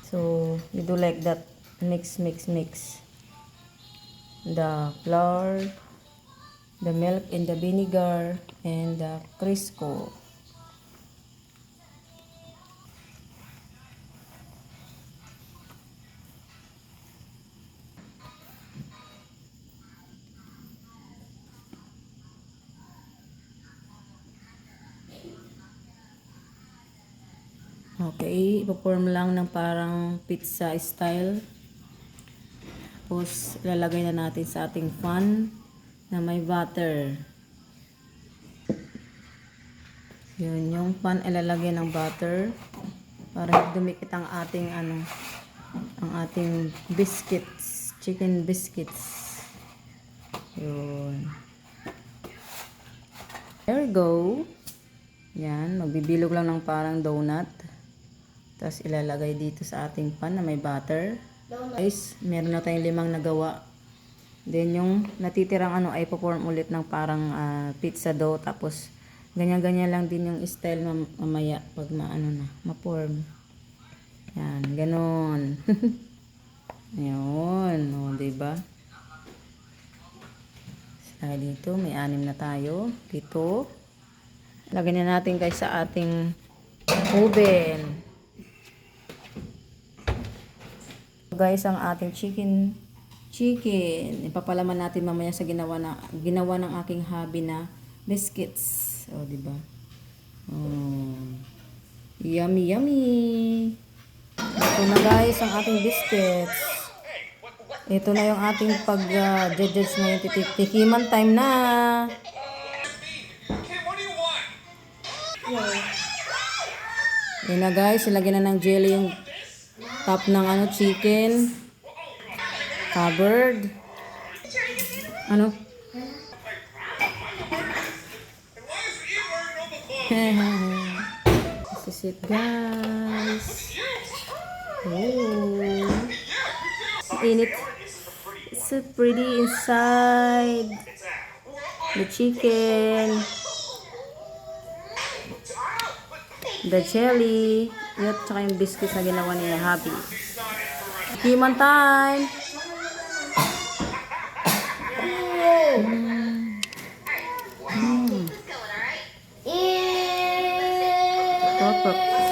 So you do like that, mix the flour, the milk, and the vinegar, and the Crisco. Okay, ipo-form lang ng parang pizza style. Tapos ilalagay na natin sa ating pan na may butter. Yun, yung pan ilalagay ng butter para dumikit ang ating ang ating biscuits, chicken biscuits. Yun. There we go. Yan, magbibilog lang ng parang donut. Tapos ilalagay dito sa ating pan na may butter. Guys, meron na tayong 5 nagawa. Then yung natitirang ay po-form ulit ng parang pizza dough. Tapos ganyan-ganyan lang din yung style mamaya pag ma-form. Yan, ganon. Ayun, o, diba? Saka dito, may 6 na tayo. Dito. Lagyan na natin guys sa ating oven. Guys, ang ating chicken ipapalaman natin mamaya sa ginawa ng aking hubby na biscuits. O, di ba? Oh. Yummy, yummy. Ito na guys ang ating biscuits. Ito na yung ating pag-judge na yung tikiman time na. Yan na guys, ilagyan na ng jelly yung top ng chicken. Covered. This is it guys. Oh. Init. It's so pretty inside. The chicken. The jelly. At saka yung biscuits na ginawa niya hubby. Human time. Perfect.